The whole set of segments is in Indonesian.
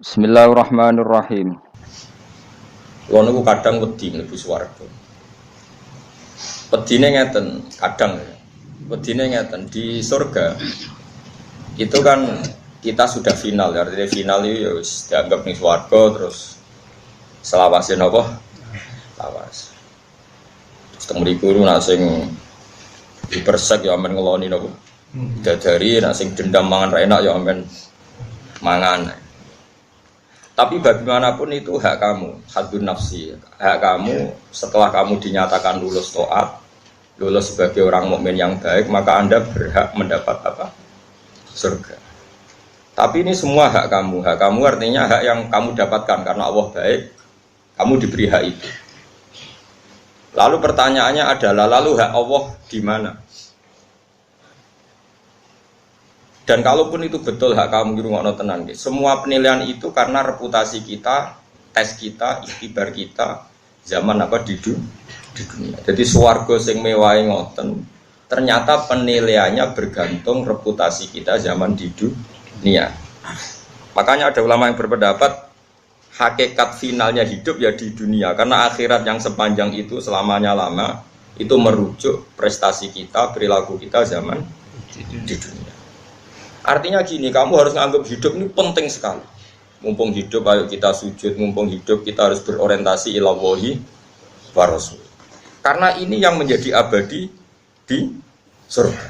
Bismillahirrahmanirrahim. Kulo niku kadang wedi mlebu swarga. Wedine ngeten, kadang ya. Wedine ngeten di surga. Itu kan kita sudah final, artinya final itu ya wis dianggap ning swarga terus selawase napa? Lawas. Terus teng mriku nak sing dipersek ya amen ngeloni napa? Dadari nak sing dendam mangan ra enak ya amen mangan. Tapi bagaimanapun itu hak kamu, hadun nafsi, hak kamu setelah kamu dinyatakan lulus taat, lulus sebagai orang mukmin yang baik, maka Anda berhak mendapat apa? Surga. Tapi ini semua hak kamu artinya hak yang kamu dapatkan karena Allah baik, kamu diberi hak itu. Lalu pertanyaannya adalah, lalu hak Allah di mana? Dan kalaupun itu betul hak kamu di rumah tenan, semua penilaian itu karena reputasi kita, tes kita, ikhtibar kita zaman apa di dunia. Jadi swarga sing mewahe ngoten, ternyata penilaiannya bergantung reputasi kita zaman di dunia. Makanya ada ulama yang berpendapat hakikat finalnya hidup ya di dunia, karena akhirat yang sepanjang itu selamanya lama itu merujuk prestasi kita, perilaku kita zaman di dunia. Artinya gini, kamu harus menganggap hidup ini penting sekali. Mumpung hidup, ayo kita sujud. Mumpung hidup, kita harus berorientasi ila Allahi wa Rasul. Karena ini yang menjadi abadi di surga.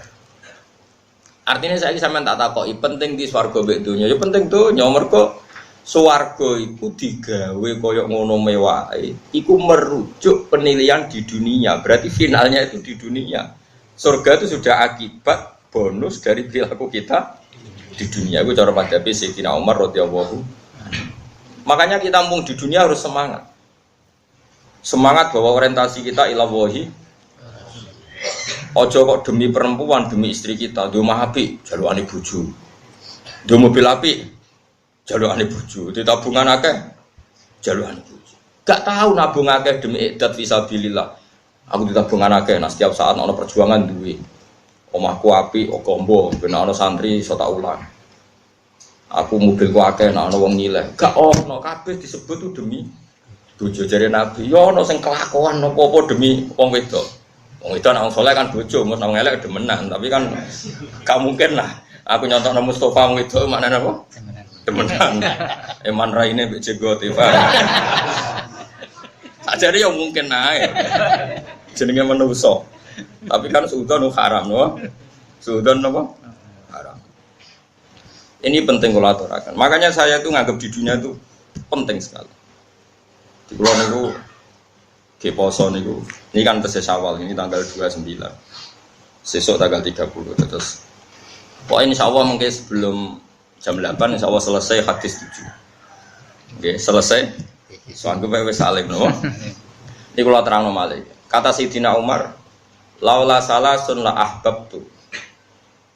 Artinya saya sampean tak takoki, penting di swarga mbek donya. Ya penting donya, mergo swarga iku digawe koyo ngono mewahe. Iku merujuk penilaian di dunia. Berarti finalnya itu di dunia. Surga itu sudah akibat bonus dari perilaku kita di dunia. Itu cara madhabi Sayyidina Umar radhiyallahu. Makanya kita mumpung di dunia harus semangat. Semangat bahwa orientasi kita ila wahi. Ojo kok demi perempuan, demi istri kita, di omah apik, jalukane bojo. Di mobil apik, jalukane bojo. Di tabungan akeh, jalukane bojo. Gak tahu nabung akeh demi idat fisabilillah. Aku di tabungan akeh, nah setiap saat ana perjuangan duwe. Omahku api, okombo, benar ono santri, so tak ulang. Aku mobilku akeh, nak ono wong nyileh. Gak ono, kabeh disebut tuh demi bojo jare Nabi. Yo ono sing kelakuan apa-apa demi wong wedok. Wong wedok nak wong saleh kan bojo, mus nang elek demenan. Tapi kan gak mungkin lah. Aku nyontokno Mustofa wong wedok maknane apa? Demenan. Eman raine mbek jegot Pak. Ajare yo mungkin ae. Jenenge manusa. Tapi kan suudon haram, no? Suudon apa? Haram. Ini penting kalau aturakan. Makanya saya itu nganggap di dunia itu penting sekali. Di pulau niku, ke poso niku, ini kan tesis awal, ini tanggal 29. Sesok tanggal 30 terus. Pokoknya insya Allah mungkin sebelum jam 8 insya Allah selesai hadis 7. Oke, selesai. Soalnya gue salim, no? Ini kalau terang nomale. Kata Sayyidina Umar, laula salasun la ahbabtu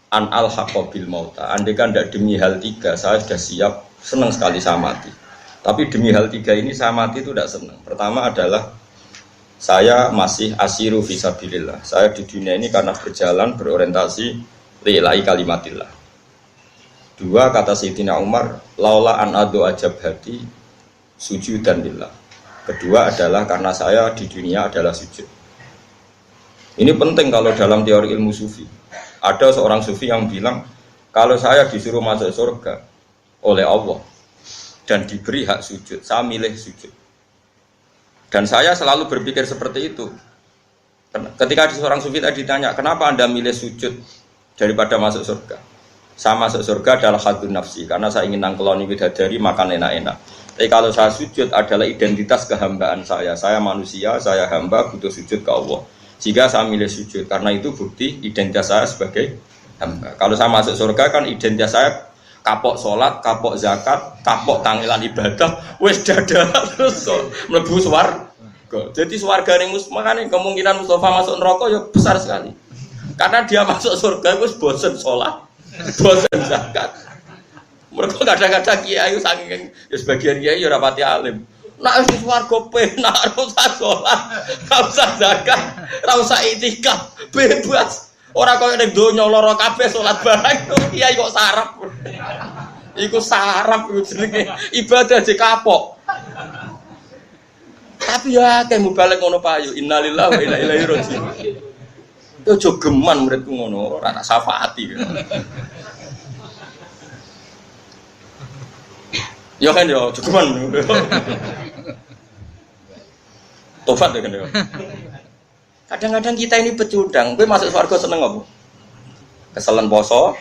an alhaqa bil mauta. Andai kan tidak demi hal tiga, saya sudah siap, senang sekali saya mati. Tapi demi hal tiga ini saya mati itu tidak senang. Pertama adalah saya masih asiru fisabilillah. Saya di dunia ini karena berjalan berorientasi lillahi kalimatillah. Dua, kata Sayyidina Umar, laula an adu ajab hati sujudan lillah. Kedua adalah karena saya di dunia adalah sujud. Ini penting kalau dalam teori ilmu sufi. Ada seorang sufi yang bilang, kalau saya disuruh masuk surga oleh Allah dan diberi hak sujud, saya milih sujud. Dan saya selalu berpikir seperti itu. Ketika seorang sufi tadi ditanya, kenapa Anda milih sujud daripada masuk surga? Saya masuk surga adalah hadun nafsi, karena saya ingin nangkeloni bidadari, makan enak-enak. Tapi kalau saya sujud adalah identitas kehambaan saya. Saya manusia, saya hamba, butuh sujud ke Allah. Jika saya milih sujud, karena itu bukti identitas saya sebagai hamba. Kalau saya masuk surga kan identitas saya kapok sholat, kapok zakat, kapok tangilan ibadah, wes dada terus mlebu swarga. Jadi swarga ning makane kemungkinan Mustafa masuk neraka ya besar sekali. Karena dia masuk surga wis bosen sholat, bosen zakat. Mereka kadang-kadang kiai saking ya sebagian kiai ya ora pati alim. Nak wis swarga penak, ora usah salat, ora usah zakat, ora usah itikaf, bebas. Ora koyo ning donya lara kabeh salat bareng, kiai kok sarap. Iku sarap iku jenenge ibadah aja kapok. Tapi ya akeh mubalek ngono payu. Innalillahi wa inna ilaihi raji'un. Yo aja geman muridku ngono, ora tak syafaati. Ya kan yo aja geman. Tobat ya kan yo. Kadang-kadang kita ini pecundang. Kowe masuk surga seneng apa? Keselen poso.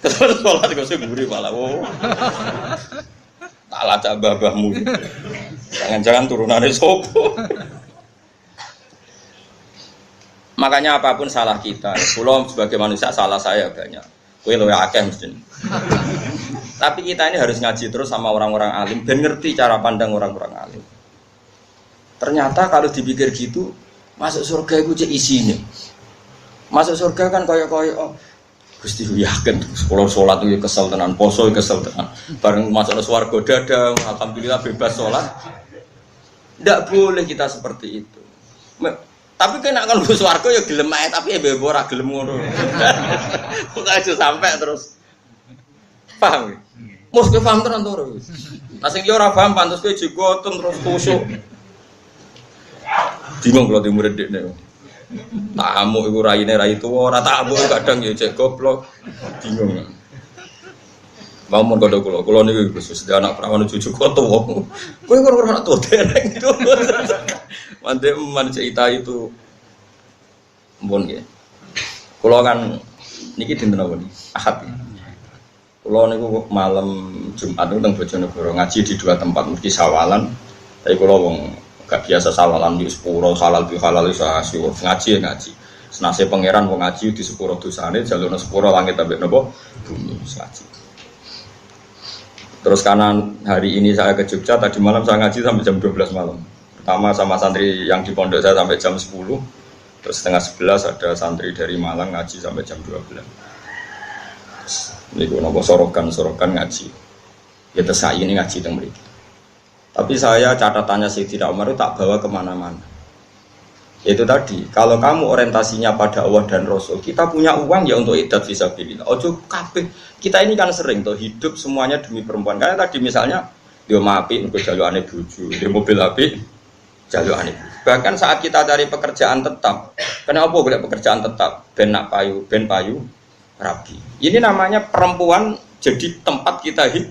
Keselen sholat kok sing mburi malah. Tak lacak babahmu. Jangan-jangan turunannya sopo. Makanya apapun salah kita, kalau sebagai manusia salah saya banyak. Kowe luwih akeh mesti. Tapi kita ini harus ngaji terus sama orang-orang alim, ben ngerti cara pandang orang-orang alim. Ternyata kalau dipikir gitu, masuk surga itu cek isinya. Masuk surga kan koyo-koyo oh, Gusti yakin sekolah sholat itu kesel tenan, poso kesel tenan. Bareng masuk swarga dadah, alhamdulillah bebas sholat. Tidak boleh kita seperti itu. Tapi kena kan bus warga ya gelem ae tapi ya bebo ora gelem ngono. Kok aja sampai terus. Paham? Mus kowe paham tenan to. Lah sing liya ora paham pantes kowe jigoten terus kusuk. Bingung kalau di murid dekne. Tamu iku raine rai tuwa ora tamu kadang ya cek goblok. Bingung. Mau mon kodho kula niku khusus anak perawan cucu kok tuwa. Kowe ora tuwa dereng itu. Mantep man cerita itu mbon nggih. Kula kan niki dinten apa niki? Ahad. Kula niku malam Jumat niku teng Bojonegoro ngaji di dua tempat mesti sawalan. Tapi kula wong gak biasa sawalan di sepuro halal bi halal iso ngaji ngaji. Senase pangeran wong ngaji di sepuro dosane jalurna sepuro langit ambek napa bumi ngaji. Terus karena hari ini saya ke Jogja, tadi malam saya ngaji sampai jam 12 malam. Pertama sama santri yang di pondok saya sampai jam 10. Terus setengah 11 ada santri dari Malang ngaji sampai jam 12. Ini gue nopo sorokan ngaji. Ya terus ini ngaji teng mriki. Tapi saya catatannya Sayyidina Umar itu tak bawa kemana-mana. Itu tadi, kalau kamu orientasinya pada Allah dan Rasul, kita punya uang ya untuk idat fisabilillah. Ojo kabeh. Kita ini kan sering tuh hidup semuanya demi perempuan. Karena tadi misalnya dia mapi untuk jalukane bojo, dia mobil api jalukane. Bahkan saat kita cari pekerjaan tetap, kenapa boleh pekerjaan tetap? Ben payu rapi. Ini namanya perempuan jadi tempat kita hidup.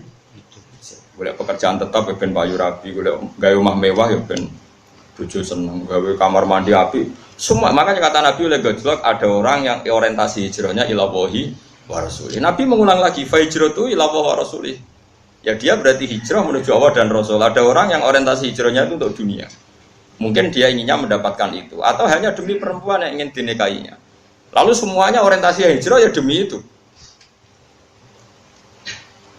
Boleh pekerjaan tetap ben payu rapi, boleh gawe omah mewah ya ben bojo seneng, gawe kamar mandi api. Semua makanya kata Nabi oleh gojlok ada orang yang orientasi hijrahnya ila wahi wa rasulih. Nabi mengulang lagi fa hijratu ila wahi wa rasulih. Ya dia berarti hijrah menuju Allah dan Rasul. Ada orang yang orientasi hijrahnya itu untuk dunia. Mungkin dia inginnya mendapatkan itu atau hanya demi perempuan yang ingin dinikahinya. Lalu semuanya orientasi hijrah ya demi itu.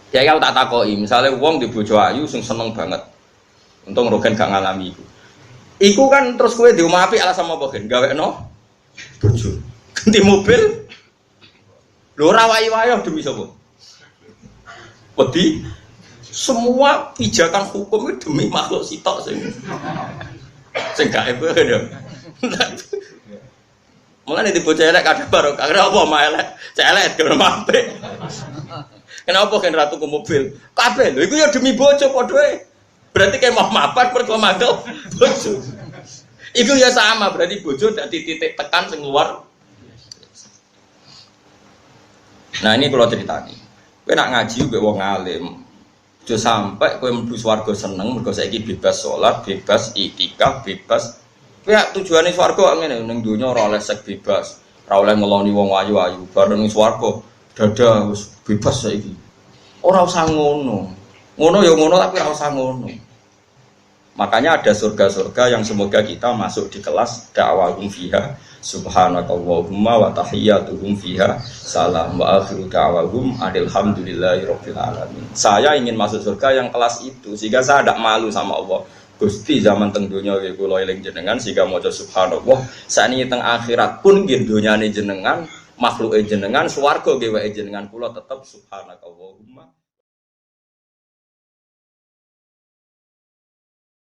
Ya kalau tak takoi, misalnya wong di bojo ayu sing seneng banget. Untung Rogen gak ngalami itu. Iku kan terus kowe diumapi alasan apa gen gawekno bojo. Ganti mobil. Lho ora wayu-wayu demi sapa? Wedi semua pijakan hukum itu demi makhluk sitok sing gak ebe ya. Mulane di bocah elek kadang barokah. Kenapa mah elek? Cek elek kena apik. Kenapa gen ratu ke mobil? Kabeh lho iku ya demi bojo padha ae. Berarti kayak mau mapan perlu manggil bojo. Itu ya sama berarti bojo dari titik tekan sing luar. Nah ini kalau cerita nih, kowe nak ngaji mbek wong alim, aja sampai kowe mlebu swarga seneng mergo saiki bebas salat, bebas iktikaf, bebas. Kowe tujuane swarga ngene ning donya ora oleh sek bebas, ora oleh ngeloni wong ayu-ayu, bareng ning swarga dadah wis bebas saiki. Ora usah ngono. Ngono ya ngono tapi ora usah ngono. Makanya ada surga-surga yang semoga kita masuk di kelas da'wahum fiha subhanakallahumma wa tahiyyatuhum fiha salam wa akhiru da'wahum alhamdulillahirabbil alamin. Saya ingin masuk surga yang kelas itu sehingga saya tidak malu sama Allah. Gusti zaman teng donya kula eling jenengan sehingga maca subhanallah. Sakniki teng akhirat pun nggih donyane jenengan, makhluke jenengan, swarga nggih wae jenengan kula tetep subhanakallahumma